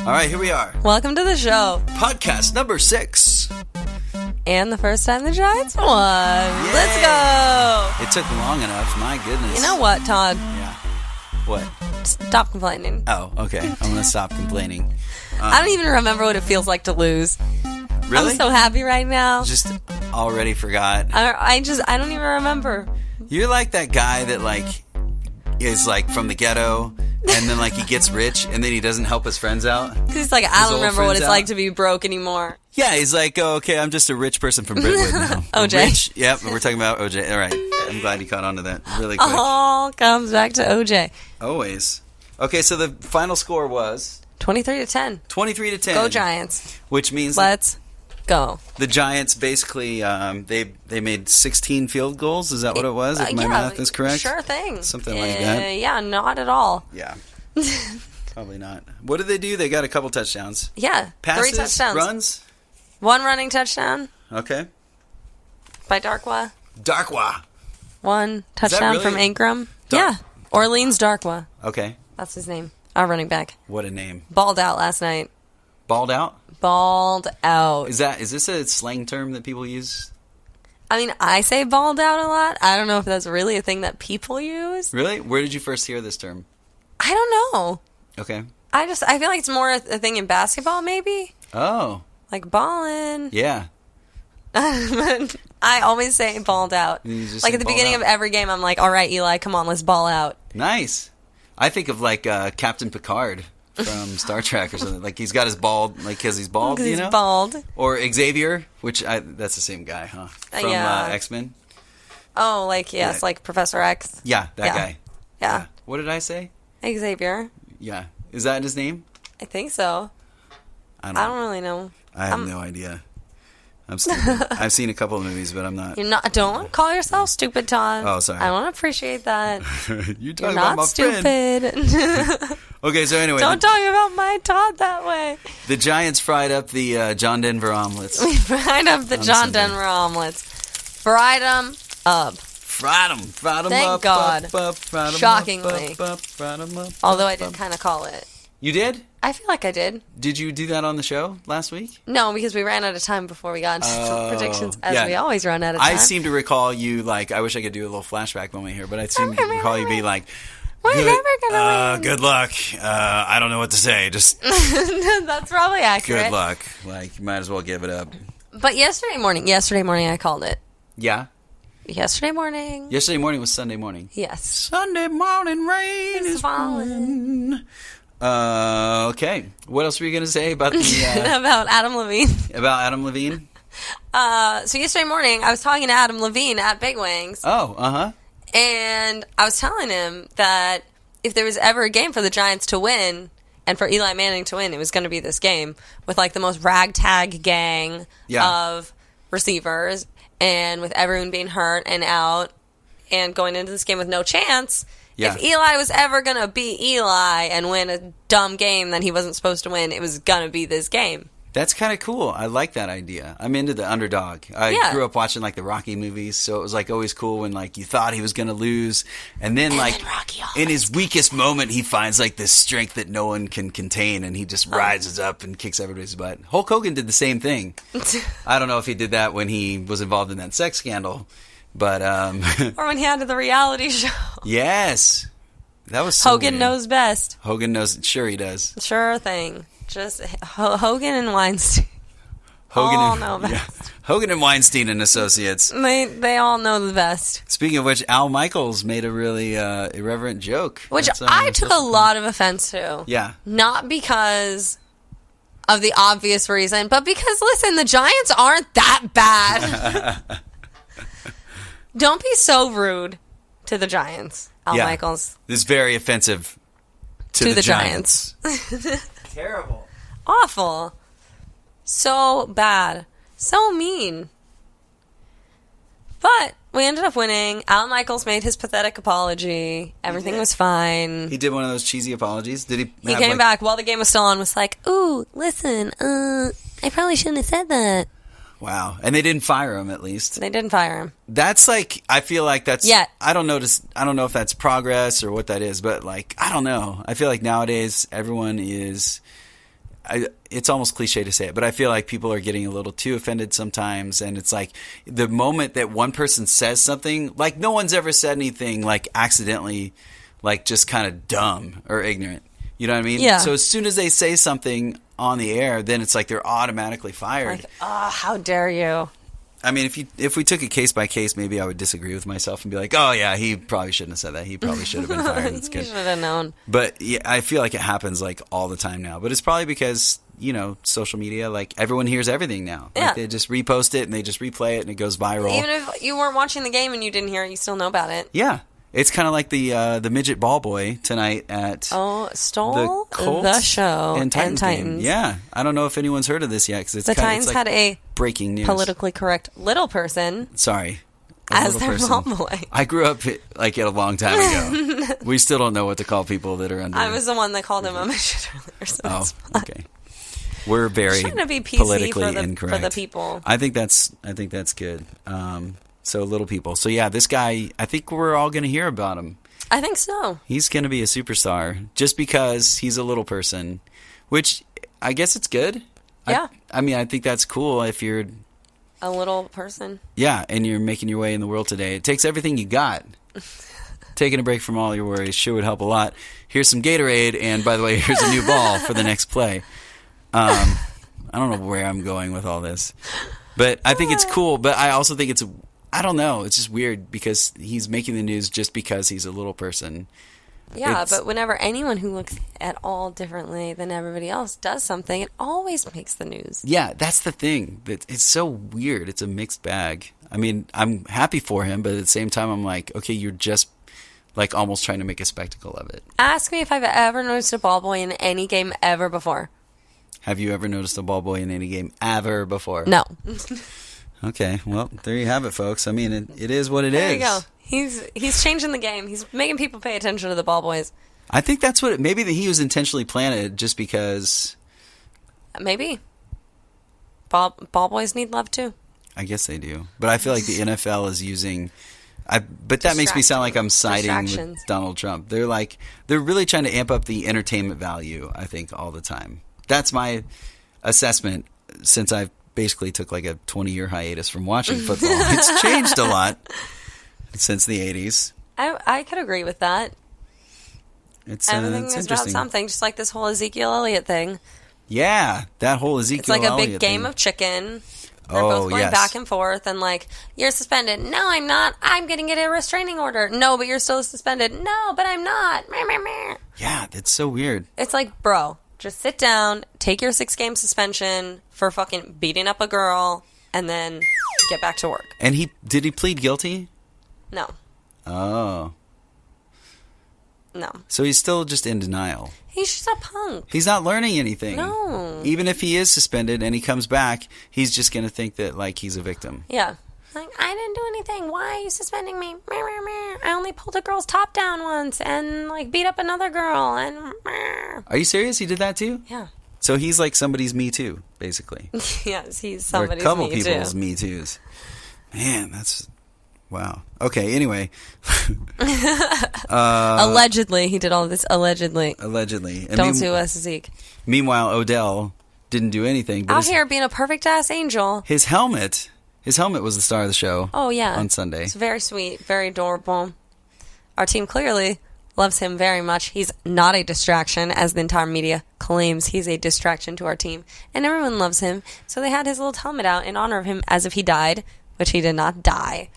All right, here we are. Welcome to the show. Podcast number 6. And the first time the Giants won. Yay. Let's go. It took long enough. My goodness. You know what, Todd? Yeah. What? Stop complaining. Oh, okay. I'm going to stop complaining. I don't even remember what it feels like to lose. Really? I'm so happy right now. Just already forgot. I don't even remember. You're like that guy that is from the ghetto, and then he gets rich, and then he doesn't help his friends out. He's like, I don't remember what it's like to be broke anymore. Yeah, he's like, oh, okay, I'm just a rich person from Brentwood now. OJ. Rich, yep, we're talking about OJ. All right, I'm glad you caught on to that really quick. All comes back to OJ. Always. Okay, so the final score was 23-10. 23-10. Go Giants. Which means let's go. The Giants basically they made 16 field goals. Is that what it was? If my math is correct. Sure thing. Something like that. Yeah, not at all. Yeah. Probably not. What did they do? They got a couple touchdowns. Yeah. Passes, 3 touchdowns. runs. 1 running touchdown. Okay. By Darkwa. 1 touchdown really from Ingram. Yeah. Orleans Darkwa. Okay. That's his name. Our running back. What a name. Balled out last night. Balled out? Balled out. Is this a slang term that people use? I mean, I say balled out a lot. I don't know if that's really a thing that people use. Really? Where did you first hear this term? I don't know. Okay. I feel like it's more a thing in basketball, maybe. Oh. Like ballin'. Yeah. I always say balled out. Like at the beginning of every game, I'm like, all right, Eli, come on, let's ball out. Nice. I think of Captain Picard from Star Trek or something. He's got his bald, because he's bald, you know? He's bald. Or Xavier, that's the same guy, huh? From X-Men. Oh, yes, like Professor X. Yeah, that guy. Yeah. What did I say? Xavier. Yeah. Is that his name? I think so. I don't really know. I have no idea. I'm stupid. I've seen a couple of movies, but I'm not. You're not. Don't call yourself stupid, Todd. Oh, sorry. I don't appreciate that. You're about my stupid. Friend. Okay, so anyway. Don't talk about my Todd that way. The Giants fried up the John Denver omelets. We fried up the John Denver omelets. Fried them up. Fried them Thank up. God. Fried Shockingly. Fried them up. Although I did kind of call it. You did? I feel like I did. Did you do that on the show last week? No, because we ran out of time before we got into predictions, as we always run out of time. I seem to recall you, I wish I could do a little flashback moment here, but I seem to recall you be like, we're never gonna win. Good luck. I don't know what to say. Just That's probably accurate. Good luck. You might as well give it up. But yesterday morning I called it. Yeah? Yesterday morning was Sunday morning. Yes. Sunday morning rain is falling. Okay. What else were you going to say about the... about Adam Levine? About Adam Levine? So yesterday morning, I was talking to Adam Levine at Big Wings. Oh, uh-huh. And I was telling him that if there was ever a game for the Giants to win, and for Eli Manning to win, it was going to be this game with, the most ragtag gang of receivers, and with everyone being hurt and out, and going into this game with no chance... Yeah. If Eli was ever going to beat Eli and win a dumb game that he wasn't supposed to win, it was going to be this game. That's kind of cool. I like that idea. I'm into the underdog. I grew up watching the Rocky movies, so it was always cool when you thought he was going to lose, and then in his weakest moment he finds this strength that no one can contain, and he just rises up and kicks everybody's butt. Hulk Hogan did the same thing. I don't know if he did that when he was involved in that sex scandal. But or when he had the reality show. Yes. That was so Hogan weird. knows best. Hogan knows. Sure he does. Sure thing. Just Hogan and Weinstein. Hogan and Weinstein and Associates. They all know the best. Speaking of which, Al Michaels made a really irreverent joke. Which I took a lot of offense to. Yeah. Not because of the obvious reason, but because, listen, the Giants aren't that bad. Don't be so rude to the Giants, Al Michaels. This is very offensive to the Giants. Terrible. Awful. So bad. So mean. But we ended up winning. Al Michaels made his pathetic apology. Everything was fine. He did one of those cheesy apologies. Did he? He came back while the game was still on, was like, "Ooh, listen, I probably shouldn't have said that." Wow. And they didn't fire him, at least. They didn't fire him. That's I feel like that's... Yeah. I don't know if that's progress or what that is, but I don't know. I feel like nowadays everyone is... it's almost cliche to say it, but I feel like people are getting a little too offended sometimes. And it's like the moment that one person says something, like no one's ever said anything like accidentally, like just kind of dumb or ignorant. You know what I mean? Yeah. So as soon as they say something on the air, then it's like they're automatically fired. Like, oh, how dare you? I mean, if we took it case by case, maybe I would disagree with myself and be like, oh, yeah, he probably shouldn't have said that. He probably should have been fired. It's good. He should have known. But yeah, I feel like it happens like all the time now. But it's probably because, social media, like everyone hears everything now. Yeah. Like, they just repost it and they just replay it and it goes viral. Even if you weren't watching the game and you didn't hear it, you still know about it. Yeah. It's kind of like the midget ball boy tonight at stole the show and Titans. Game. Yeah, I don't know if anyone's heard of this yet because the Titans had a breaking news, politically correct little person. Sorry, as their ball boy. I grew up like a long time ago. We still don't know what to call people that are under. I was the one that called him a midget earlier. So okay. We're very trying to be PC politically incorrect for the people. I think that's good. So little people. So yeah, this guy, I think we're all going to hear about him. I think so. He's going to be a superstar just because he's a little person, which I guess it's good. Yeah. I mean, I think that's cool if you're a little person. Yeah, and you're making your way in the world today. It takes everything you got. Taking a break from all your worries sure would help a lot. Here's some Gatorade, and by the way, here's a new ball for the next play. I don't know where I'm going with all this, but I think it's cool. But I also think I don't know. It's just weird because he's making the news just because he's a little person. Yeah, but whenever anyone who looks at all differently than everybody else does something, it always makes the news. Yeah, that's the thing. It's so weird. It's a mixed bag. I mean, I'm happy for him, but at the same time, I'm like, okay, you're just like almost trying to make a spectacle of it. Ask me if I've ever noticed a ball boy in any game ever before. Have you ever noticed a ball boy in any game ever before? No. Okay, well, there you have it, folks. I mean, it is what it is. There you go. He's changing the game. He's making people pay attention to the ball boys. I think that's what maybe that he was intentionally planted just because. Maybe. Ball boys need love too. I guess they do, but I feel like the NFL is using. But that makes me sound like I'm siding with Donald Trump. They're really trying to amp up the entertainment value. I think all the time. That's my assessment since I've basically took like a 20-year hiatus from watching football. It's changed a lot since the 80s. I could agree with that. Everything is about something, just like this whole Ezekiel Elliott thing. Yeah, that whole Ezekiel Elliott It's like a big game thing. of chicken. They're both going back and forth and like, you're suspended. No, I'm not. I'm going to get a restraining order. No, but you're still suspended. No, but I'm not. Yeah, that's so weird. It's like, bro, just sit down, take your 6-game suspension for fucking beating up a girl, and then get back to work. And did he plead guilty? No. Oh. No. So he's still just in denial. He's just a punk. He's not learning anything. No. Even if he is suspended and he comes back, he's just going to think that like he's a victim. Yeah. Like, I didn't do anything. Why are you suspending me? I only pulled a girl's top down once and like beat up another girl and. Are you serious? He did that too? Yeah. So he's like somebody's Me Too, basically. Yes, he's somebody's or a couple Me people's Too. Me Too's. Man, that's wow. Okay. Anyway. Allegedly, he did all this. Allegedly. And don't sue us, Zeke. Meanwhile, Odell didn't do anything. But out here being a perfect ass angel. His helmet was the star of the show. Oh yeah, on Sunday. It's very sweet, very adorable. Our team clearly loves him very much. He's not a distraction, as the entire media claims he's a distraction to our team, and everyone loves him. So they had his little helmet out in honor of him, as if he died, which he did not die.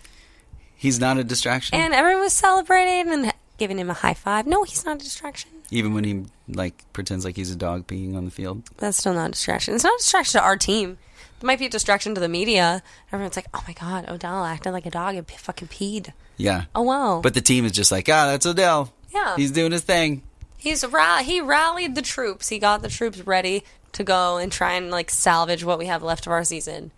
He's not a distraction? And everyone was celebrating and giving him a high five. No, he's not a distraction. Even when he like pretends like he's a dog peeing on the field? That's still not a distraction. It's not a distraction to our team. It might be a distraction to the media. Everyone's like, oh my God, Odell acted like a dog and fucking peed. Yeah. Oh, wow. But the team is just like, that's Odell. Yeah. He's doing his thing. He rallied the troops. He got the troops ready to go and try and like salvage what we have left of our season.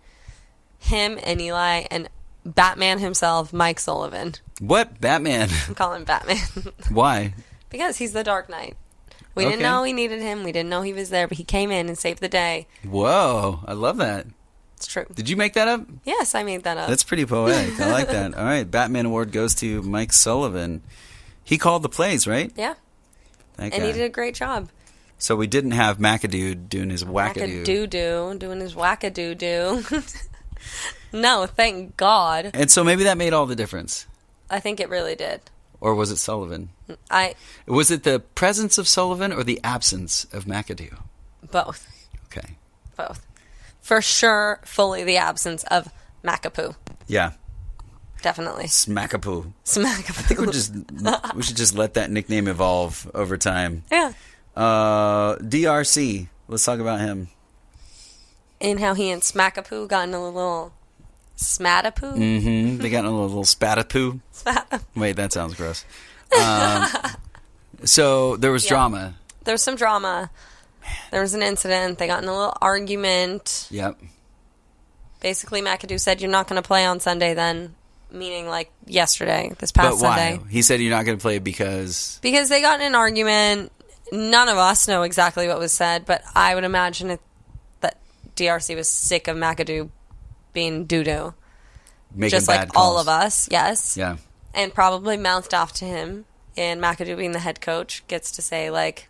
Him and Eli and Batman himself, Mike Sullivan. What? Batman? I'm calling Batman. Why? Because he's the Dark Knight. We didn't know we needed him. We didn't know he was there, but he came in and saved the day. Whoa. I love that. It's true. Did you make that up? Yes, I made that up. That's pretty poetic. I like that. All right. Batman Award goes to Mike Sullivan. He called the plays, right? Yeah. That and guy. he did a great job. So we didn't have McAdoo doing his wackadoo. Doing his wackadoo. No, thank God. And so maybe that made all the difference. I think it really did. Or was it Sullivan? Was it the presence of Sullivan or the absence of McAdoo? Both. Okay. Both. For sure, fully the absence of McApoo. Yeah. Definitely. Smackapoo. Smackapoo. I think we should just let that nickname evolve over time. Yeah. DRC. Let's talk about him. And how he and Smackapoo got in a little smatapoo? Mm-hmm. They got in a little spatapoo. Wait, that sounds gross. So there was drama. There was some drama. Man. There was an incident. They got in a little argument. Yep. Basically, McAdoo said, "You're not going to play on Sunday then," meaning like yesterday, this past Sunday. But why? He said you're not going to play because they got in an argument. None of us know exactly what was said, but I would imagine that DRC was sick of McAdoo being doo-doo. Making just bad like calls. all of us, yes. Yeah. And probably mouthed off to him. And McAdoo, being the head coach, gets to say, like,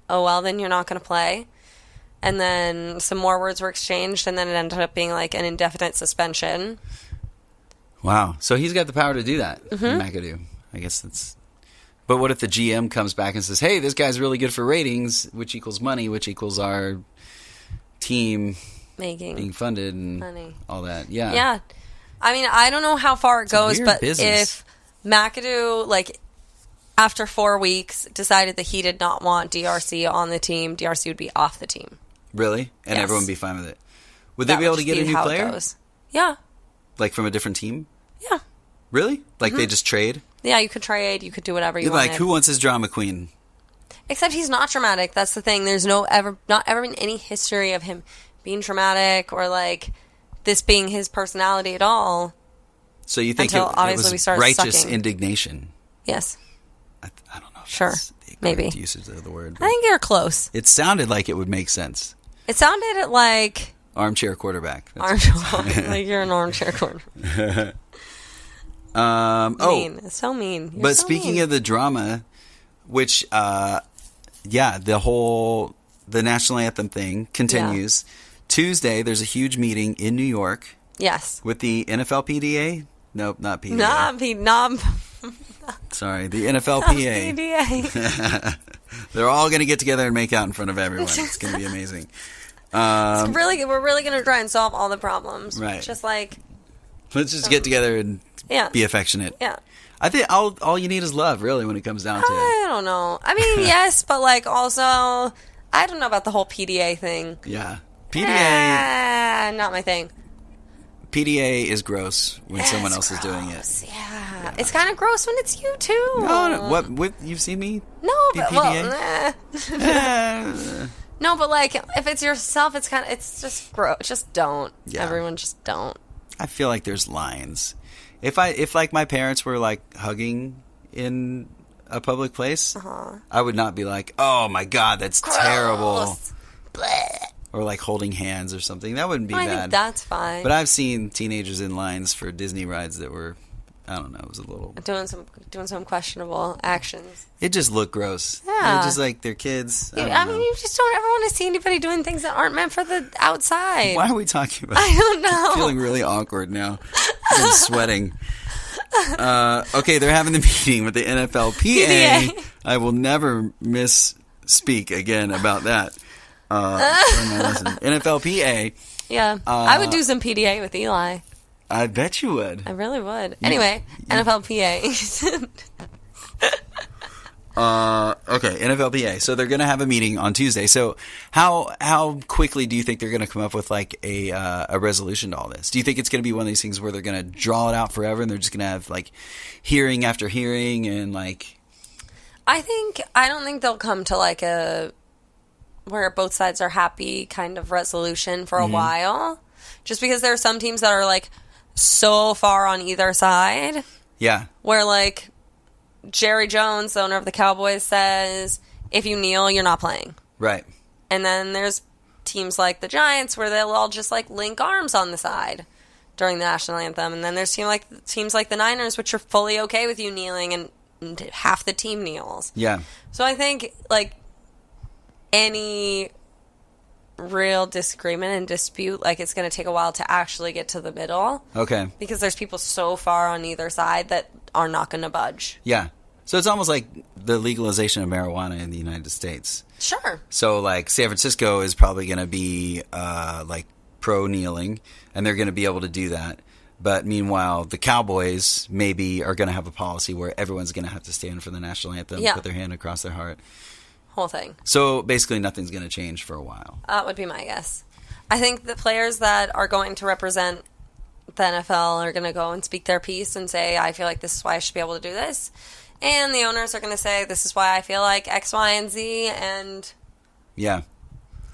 "Oh, well, then you're not going to play." And then some more words were exchanged, and then it ended up being, like, an indefinite suspension. Wow. So he's got the power to do that, McAdoo. I guess that's... But what if the GM comes back and says, "Hey, this guy's really good for ratings, which equals money, which equals our team being funded and money. All that." Yeah. Yeah. I mean, I don't know how far it goes, but if McAdoo, like, after 4 weeks, decided that he did not want DRC on the team, DRC would be off the team. Really? And yes. Everyone would be fine with it? Would they be able to get a new player? Yeah. Like from a different team? Yeah. Really? Like they just trade? Yeah, you could trade. You could do whatever you wanted. Like, who wants his drama queen? Except he's not dramatic. That's the thing. There's not ever been any history of him being dramatic or, like, this being his personality at all. So you think it was righteous indignation? Yes. I don't know if sure. that's the maybe usage of the word. I think you're close. It sounded like it would make sense. It sounded like... Armchair quarterback. Like you're an armchair quarterback. Mean. So mean. You're but so speaking mean. of the drama, which, the national anthem thing continues. Yeah. Tuesday, there's a huge meeting in New York. Yes. With the NFL PDA? Nope, not PDA. Sorry, the NFLPA. PDA. They're all going to get together and make out in front of everyone. It's going to be amazing. We're really going to try and solve all the problems. Right. Just like... Let's just get together and be affectionate. Yeah. I think all you need is love, really, when it comes down to it. I don't know. I mean, yes, but, like, also, I don't know about the whole PDA thing. Yeah. PDA... not my thing. PDA is gross when someone else is doing it. Yeah. It's kind of gross when it's you, too. No. What? You've seen me? No, but... PDA? No, but, like, if it's yourself, it's just gross. Just don't. Yeah. Everyone just don't. I feel like there's lines. If like my parents were like hugging in a public place, I would not be like, "Oh my God, that's gross. Terrible," or like holding hands or something. That wouldn't be bad. I think that's fine. But I've seen teenagers in lines for Disney rides that were, I don't know, it was a little doing some questionable actions. It just looked gross. Yeah, they're just like they're kids. I mean, you just don't ever want to see anybody doing things that aren't meant for the outside. Why are we talking about? I don't know. I'm feeling really awkward now. I'm sweating. Okay, they're having the meeting with the NFLPA. PDA. I will never misspeak again about that. NFLPA. Yeah, I would do some PDA with Eli. I bet you would. I really would. Anyway, NFLPA. Okay, NFLPA. So they're going to have a meeting on Tuesday. So how quickly do you think they're going to come up with like a resolution to all this? Do you think it's going to be one of these things where they're going to draw it out forever and they're just going to have like hearing after hearing and like? I don't think they'll come to like a where both sides are happy kind of resolution for a while, just because there are some teams that are like so far on either side. Yeah. Where like Jerry Jones, the owner of the Cowboys, says if you kneel, you're not playing. Right. And then there's teams like the Giants where they'll all just like link arms on the side during the national anthem. And then there's teams like the Niners, which are fully okay with you kneeling, and half the team kneels. Yeah. So I think like any real disagreement and dispute, like it's going to take a while to actually get to the middle. Okay. Because there's people so far on either side that are not going to budge. Yeah. So it's almost like the legalization of marijuana in the United States. Sure. So like San Francisco is probably going to be like pro kneeling, and they're going to be able to do that. But meanwhile, the Cowboys maybe are going to have a policy where everyone's going to have to stand for the national anthem, put their hand across their heart. Whole thing. So basically nothing's going to change for a while. That would be my guess. I think the players that are going to represent the NFL are going to go and speak their piece and say, I feel like this is why I should be able to do this. And the owners are going to say, this is why I feel like X, Y, and Z. And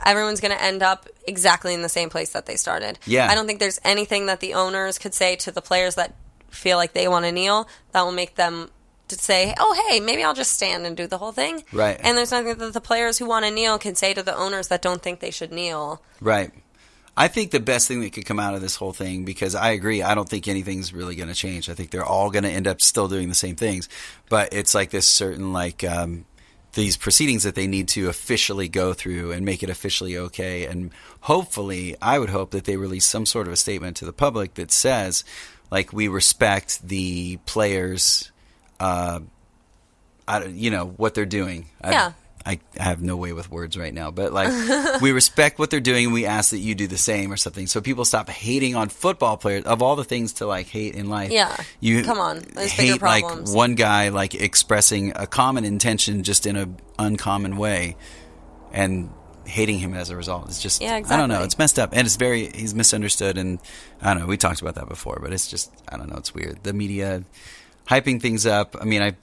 everyone's going to end up exactly in the same place that they started. Yeah. I don't think there's anything that the owners could say to the players that feel like they want to kneel that will make them to say, oh, hey, maybe I'll just stand and do the whole thing. Right. And there's nothing that the players who want to kneel can say to the owners that don't think they should kneel. Right. I think the best thing that could come out of this whole thing, because I agree, I don't think anything's really going to change. I think they're all going to end up still doing the same things. But it's like this certain, like, these proceedings that they need to officially go through and make it officially okay. And hopefully, I would hope that they release some sort of a statement to the public that says, like, we respect the players' what they're doing. Yeah. I have no way with words right now, but like we respect what they're doing and we ask that you do the same or something. So people stop hating on football players. Of all the things to like hate in life, you come on, there's hate bigger problems. Like one guy like expressing a common intention just in an uncommon way, and hating him as a result. It's just I don't know. It's messed up, and he's misunderstood, and I don't know. We talked about that before, but it's just I don't know. It's weird. The media hyping things up. I mean,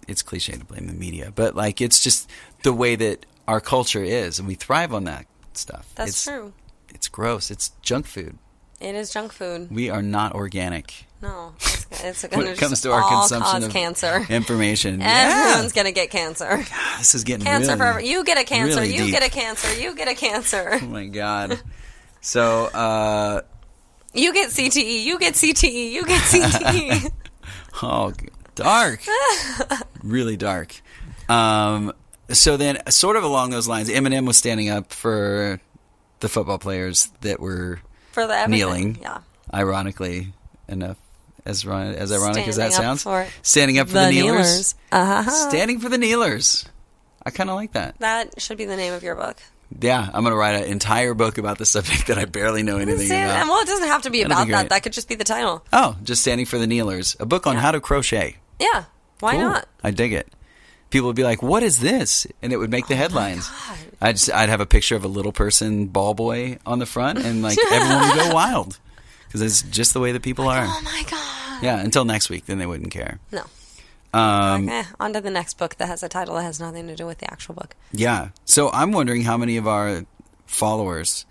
it's cliche to blame the media, but like it's just the way that our culture is, and we thrive on that stuff. That's true. It's gross. It's junk food. It is junk food. We are not organic. No, it's when it comes to our consumption of cancer. Information. Everyone's gonna get cancer. God, this is getting cancer really, forever. You get a cancer. Really you deep. get a cancer. You get a cancer. Oh my God. So you get CTE. You get CTE. You get CTE. Oh, dark. Really dark. So then, sort of along those lines, Eminem was standing up for the football players that were kneeling. Yeah. Ironically enough, as ironic as that standing sounds, standing up for the kneelers. Uh-huh. Standing for the kneelers. I kind of like that. That should be the name of your book. Yeah, I'm going to write an entire book about the subject that I barely know anything about. Well, it doesn't have to be about that. That could just be the title. Oh, just Standing for the Kneelers. A book on how to crochet. Yeah. Why not? I dig it. People would be like, what is this? And it would make the headlines. I'd have a picture of a little person, ball boy, on the front, and like everyone would go wild. Because it's just the way that people are. Oh my God. Yeah, until next week, then they wouldn't care. No. On to the next book that has a title that has nothing to do with the actual book. Yeah. So I'm wondering how many of our followers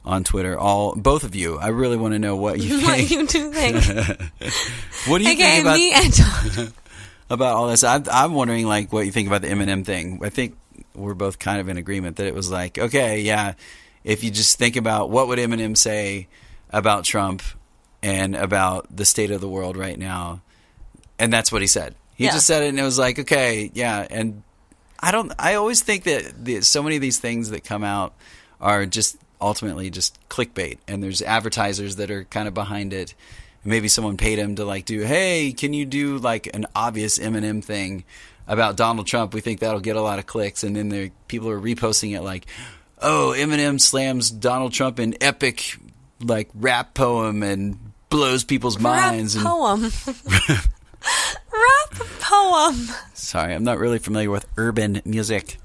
on Twitter, both of you, I really want to know what you think. What you do think. What do you think about me and Tom. About all this? I'm wondering like what you think about the Eminem thing. I think we're both kind of in agreement that it was like, okay, yeah, if you just think about what would Eminem say about Trump and about the state of the world right now, and that's what he said. He just said it, and it was like, okay, yeah. And I always think that so many of these things that come out are just ultimately just clickbait, and there's advertisers that are kind of behind it. Maybe someone paid him to like do, hey, can you do like an obvious Eminem thing about Donald Trump? We think that'll get a lot of clicks, and then people are reposting it like, oh, Eminem slams Donald Trump in epic like rap poem and blows people's minds. Poem. Rap poem. Sorry, I'm not really familiar with urban music.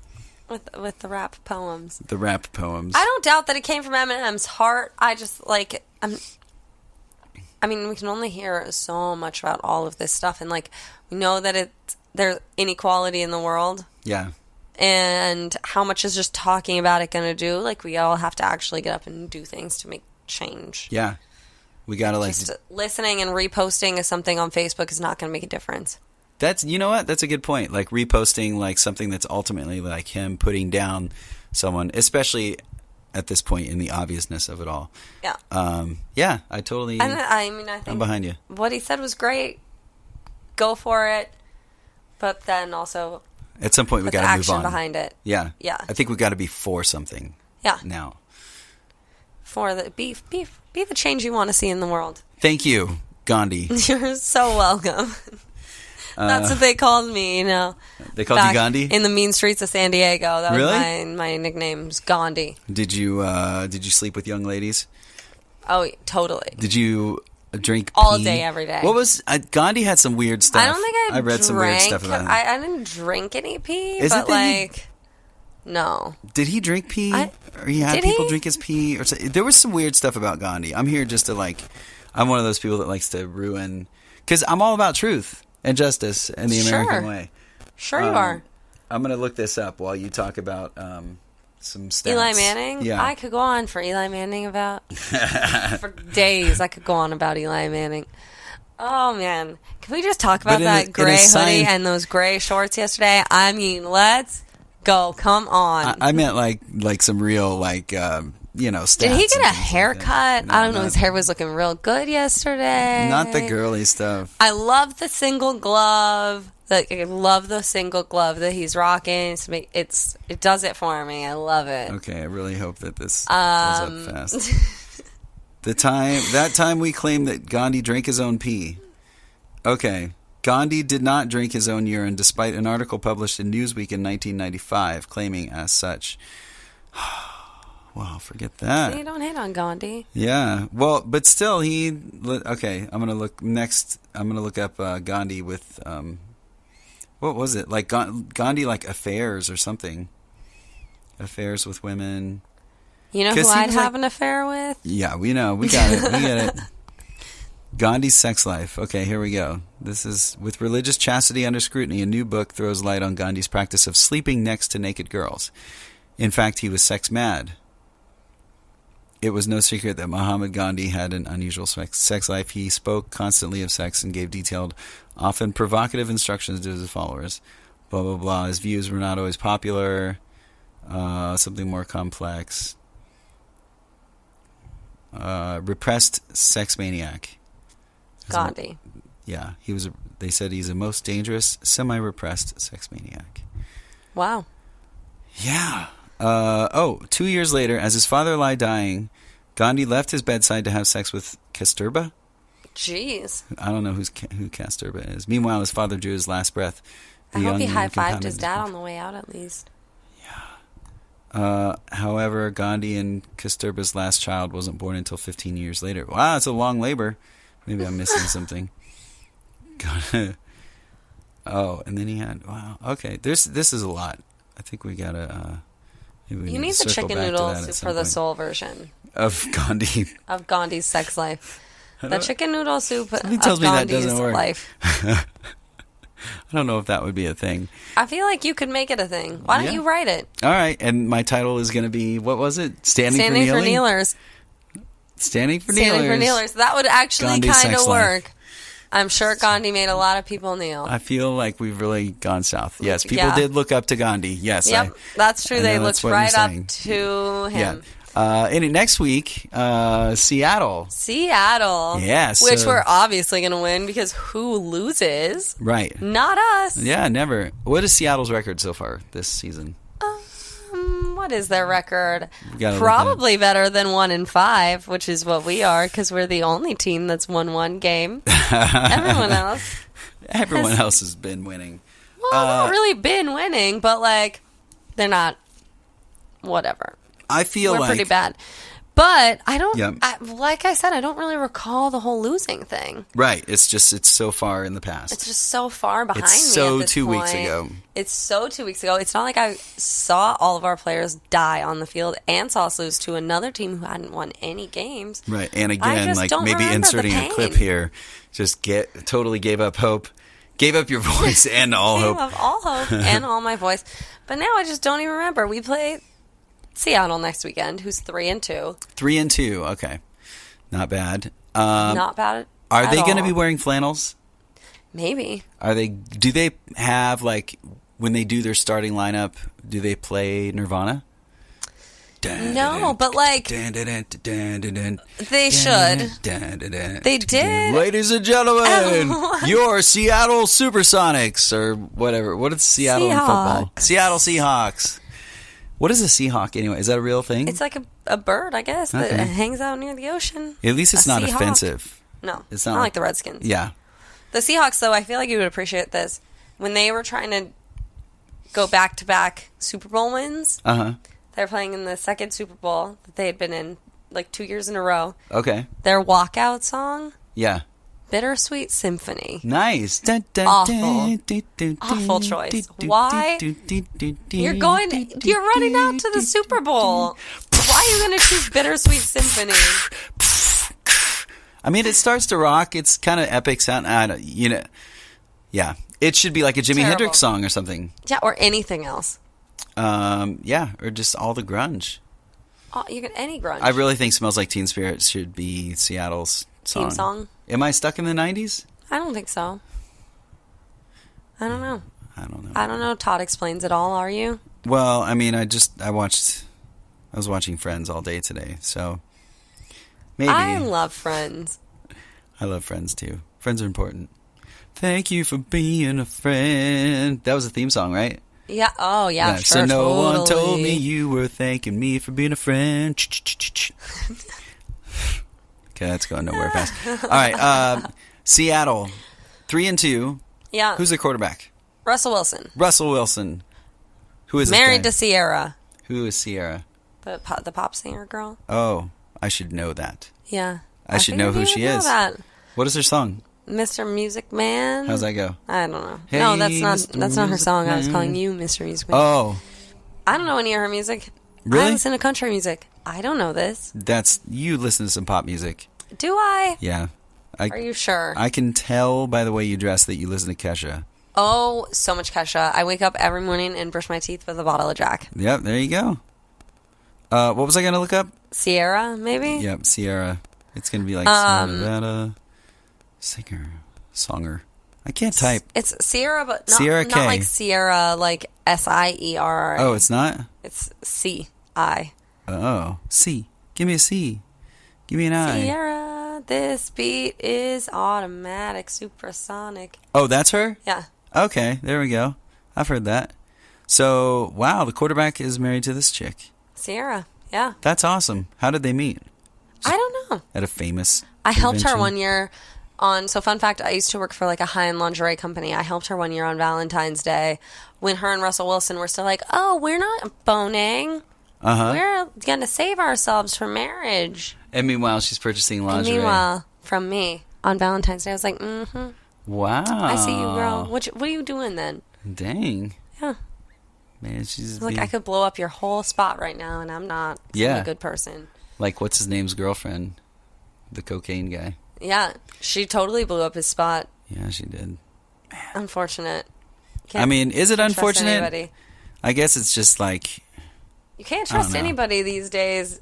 With the rap poems. The rap poems. I don't doubt that it came from Eminem's heart. I just like I mean, we can only hear so much about all of this stuff, and like we know that there's inequality in the world. Yeah. And how much is just talking about it going to do? Like we all have to actually get up and do things to make change. Yeah. We got to like... Just listening and reposting something on Facebook is not going to make a difference. You know what? That's a good point. Like reposting like something that's ultimately like him putting down someone, especially at this point in the obviousness of it all. Yeah. Yeah, I totally... I think I'm behind you. What he said was great. Go for it. But then also... At some point, we got to move on. Action behind it. Yeah. Yeah. I think we got to be for something. Yeah. Now. For the be the change you want to see in the world. Thank you, Gandhi. You're so welcome. That's what they called me, you know. They called you Gandhi? In the mean streets of San Diego. That really? was my nickname's Gandhi. Did you sleep with young ladies? Oh, totally. Did you drink all pee? Day, every day? What was Gandhi had some weird stuff. I don't think I read some weird stuff about him. I didn't drink any pee, no. Did he drink pee? Or he had people drink his pee? Or there was some weird stuff about Gandhi. I'm here just to I'm one of those people that likes to ruin, because I'm all about truth and justice and the American way. Sure you are. I'm going to look this up while you talk about some stats. Eli Manning? Yeah. I could go on for Eli Manning for days. I could go on about Eli Manning. Oh, man. Can we just talk about that gray hoodie and those gray shorts yesterday? I mean, let's go. Come on. I meant like some real stats. Did he get a haircut? I don't know. His hair was looking real good yesterday. Not the girly stuff. I love the single glove. I love the single glove that he's rocking. It does it for me. I love it. Okay, I really hope that this goes up fast. That time we claimed that Gandhi drank his own pee. Okay. Gandhi did not drink his own urine, despite an article published in Newsweek in 1995 claiming as such. Well, forget that. So you don't hate on Gandhi. Yeah. Well, but still, okay, I'm going to look next. I'm going to look up Gandhi with, what was it? Like Gandhi, affairs or something. Affairs with women. You know who I'd have an affair with? Yeah, we know. We got it. We get it. Gandhi's sex life. Okay, here we go. This is, with religious chastity under scrutiny, a new book throws light on Gandhi's practice of sleeping next to naked girls. In fact, he was sex mad. It was no secret that Mahatma Gandhi had an unusual sex life. He spoke constantly of sex and gave detailed, often provocative instructions to his followers. Blah, blah, blah. His views were not always popular. Something more complex. Repressed sex maniac. Gandhi. Yeah, they said he's a most dangerous, semi-repressed sex maniac. Wow. Yeah. 2 years later, as his father lay dying, Gandhi left his bedside to have sex with Kasturba. Jeez. I don't know who Kasturba is. Meanwhile, his father drew his last breath. I hope he high-fived his dad on the way out, at least. However, Gandhi and Kasturba's last child wasn't born until 15 years later. Wow, it's a long labor. Maybe I'm missing something. Oh, and then he had... Wow, okay. This is a lot. I think we gotta... you need the chicken noodle soup for the soul version. Of Gandhi. Of Gandhi's sex life. The chicken noodle soup of Gandhi's life. I don't know if that would be a thing. I feel like you could make it a thing. Why don't you write it? All right, and my title is going to be, what was it? Standing for Kneelers. Standing for Kneelers. That would actually kind of work. Life. I'm sure Gandhi made a lot of people kneel. I feel like we've really gone south. Yes, people did look up to Gandhi. Yes. Yep, that's true. They looked right up to him. Yeah. Next week, Seattle. Yes. Which we're obviously going to win because who loses? Right. Not us. Yeah, never. What is Seattle's record so far this season? What is their record? Probably better than 1-5, which is what we are because we're the only team that's won one game. Everyone else has been winning. Well, not really been winning, but they're not. Whatever. I feel we're pretty bad. But I don't, like I said, I don't really recall the whole losing thing. Right. It's so far in the past. It's just so far behind me. It's so at this 2 point. weeks ago. It's so 2 weeks ago. It's not like I saw all of our players die on the field and saw us lose to another team who hadn't won any games. Right. And again, maybe inserting a clip here, just totally gave up hope. Gave up your voice and all hope. Gave up all hope and all my voice. But now I just don't even remember. We play Seattle next weekend, who's 3-2. 3-2, okay, not bad. Not bad. Are they going to be wearing flannels? Maybe. Do they have when they do their starting lineup? Do they play Nirvana? No, but like they should. They did. Ladies and gentlemen, your Seattle Supersonics or whatever. What is Seattle in football? Seattle Seahawks. What is a Seahawk anyway? Is that a real thing? It's like a bird, I guess, that hangs out near the ocean. At least it's not offensive. No, it's not like the Redskins. Yeah. The Seahawks, though, I feel like you would appreciate this. When they were trying to go back-to-back Super Bowl wins, they were playing in the second Super Bowl that they had been in like 2 years in a row. Okay. Their walkout song, yeah, Bittersweet Symphony. Nice. Awful choice. Why? You're running out to the Super Bowl. Why are you going to choose Bittersweet Symphony? I mean, it starts to rock. It's kind of epic sound. Yeah. It should be like a Jimi Hendrix song or something. Yeah, or anything else. Yeah, or just all the grunge. You get any grunge. I really think Smells Like Teen Spirit should be Seattle's theme song. Am I stuck in the 90s? I don't think so. I don't know. I don't know. Todd explains it all, are you? Well, I mean, I was watching Friends all day today, so maybe. I love Friends. I love Friends too. Friends are important. Thank you for being a friend. That was a theme song, right? Yeah. Oh, yeah. Sure, so no one told me you were thanking me for being a friend. Okay, that's going nowhere fast. All right, Seattle, 3-2. Yeah. Who's the quarterback? Russell Wilson. Who is married to Sierra? Who is Sierra? The pop singer girl. Oh, I should know that. Yeah. I should know who she is. That. What is her song? Mr. Music Man. How's that go? I don't know. Hey, no, that's not her song. Man. I was calling you Mr. Music Man. Oh. I don't know any of her music. Really? I listen to country music. I don't know this. You listen to some pop music. Do I? Yeah. Are you sure? I can tell by the way you dress that you listen to Kesha. Oh, so much Kesha. I wake up every morning and brush my teeth with a bottle of Jack. Yep, there you go. What was I going to look up? Sierra, maybe? Yep, Sierra. It's going to be like Nevada singer, songer. I can't type. It's Sierra, but Sierra not like Sierra, like Sierra. Oh, it's not? It's C-I. Oh, C. Give me a C. Give me an I. Sierra, this beat is automatic, supersonic. Oh, that's her? Yeah. Okay, there we go. I've heard that. So, wow, the quarterback is married to this chick. Sierra, yeah. That's awesome. How did they meet? I don't know. At a famous I helped her one year so fun fact, I used to work for like a high-end lingerie company. I helped her one year on Valentine's Day when her and Russell Wilson were still like, oh, we're not boning. We're going to save ourselves for marriage. And meanwhile, she's purchasing lingerie. And meanwhile, from me on Valentine's Day, I was like, Wow. I see you, girl. What are you doing then? Dang. Yeah. Man, she's like, I could blow up your whole spot right now, and I'm not. I'm a good person. Like, what's his name's girlfriend? The cocaine guy. Yeah. She totally blew up his spot. Yeah, she did. Man. Unfortunate. Is it unfortunate? I guess it's just like... You can't trust anybody these days.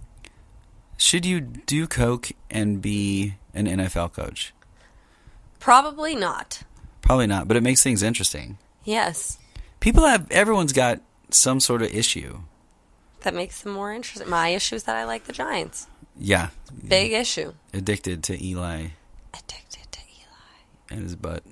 Should you do coke and be an NFL coach? Probably not. Probably not, but it makes things interesting. Yes. Everyone's got some sort of issue. That makes them more interesting. My issue is that I like the Giants. Yeah. Big issue. Addicted to Eli. And his butt.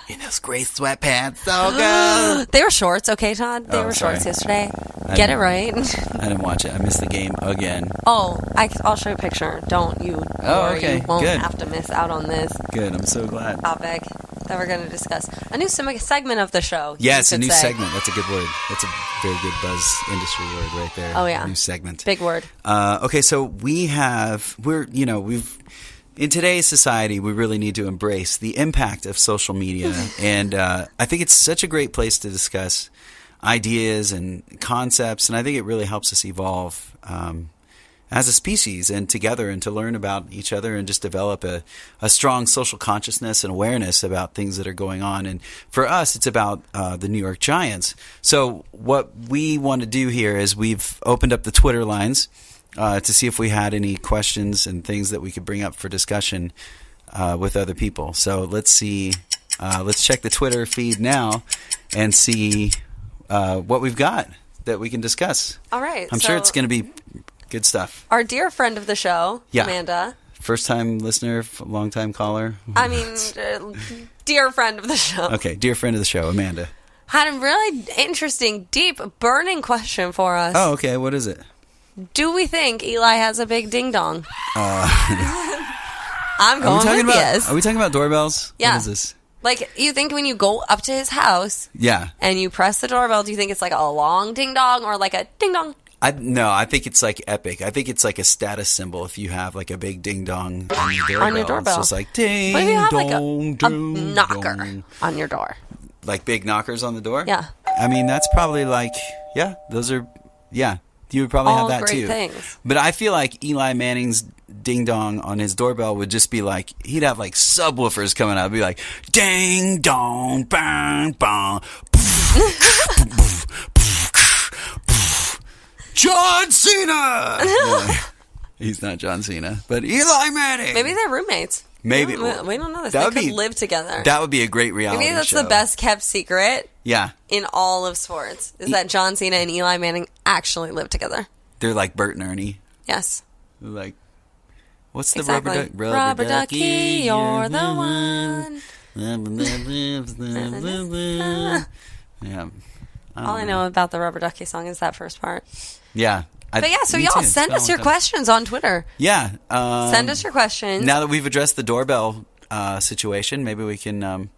In those gray sweatpants. So good. They were shorts, okay, Todd? They were shorts yesterday. Get it right. I didn't watch it. I missed the game again. Oh, I'll show you a picture. Don't you worry. Oh, okay. You won't Good. have to miss out on this. Good. I'm so glad. Topic that we're going to discuss. A new segment of the show. Yes, a new segment. That's a good word. That's a very good buzz industry word right there. Oh, yeah. New segment. Big word. Okay, so we've in today's society, we really need to embrace the impact of social media. And I think it's such a great place to discuss ideas and concepts. And I think it really helps us evolve as a species and together, and to learn about each other and just develop a strong social consciousness and awareness about things that are going on. And for us, it's about the New York Giants. So what we want to do here is we've opened up the Twitter lines to see if we had any questions and things that we could bring up for discussion with other people. So let's see. Let's check the Twitter feed now and see what we've got. that we can discuss. All right. I'm sure it's going to be good stuff. Our dear friend of the show, Amanda. First-time listener, long-time caller. I mean, dear friend of the show. Okay, dear friend of the show, Amanda. Had a really interesting, deep, burning question for us. Oh, okay. What is it? Do we think Eli has a big ding-dong? I'm going with yes. Are we talking about doorbells? Yeah. What is this? Like, you think when you go up to his house and you press the doorbell, do you think it's like a long ding-dong or like a ding-dong? No, I think it's like epic. I think it's like a status symbol if you have like a big ding-dong on your doorbell. It's just like ding-dong, but if you have like a knocker on your door. Like big knockers on the door? Yeah. I mean, that's probably like, those are, you would probably have that too. Things. But I feel like Eli Manning's ding dong on his doorbell would just be like, he'd have like subwoofers coming out. It'd be like, ding dong, bang, bang, John Cena! No, he's not John Cena, but Eli Manning. Maybe they're roommates. Maybe. We don't know this. They could live together. That would be a great reality show. Maybe that's the best kept secret in all of sports, is that John Cena and Eli Manning actually live together. They're like Bert and Ernie. Yes. They're like, what's the exactly. rubber ducky, you're the one. Yeah. All I know about the rubber ducky song is that first part. Yeah. But so y'all send us your questions on Twitter. Yeah. Send us your questions. Now that we've addressed the doorbell situation, maybe we can,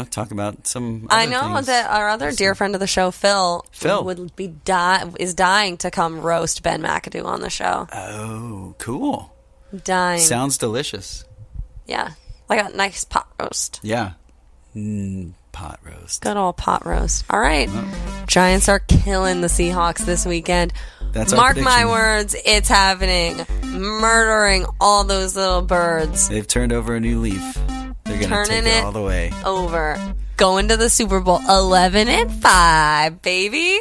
talk about some other things. That our other dear friend of the show, Phil would be is dying to come roast Ben McAdoo on the show. Oh, cool. Dying. Sounds delicious. Yeah. Like a nice pot roast. Yeah. Pot roast. Good old pot roast. All right. Giants are killing the Seahawks this weekend. That's Mark my words, it's happening. Murdering all those little birds. They've turned over a new leaf. They're going to take it all the way. Over. Going to the Super Bowl 11-5, baby.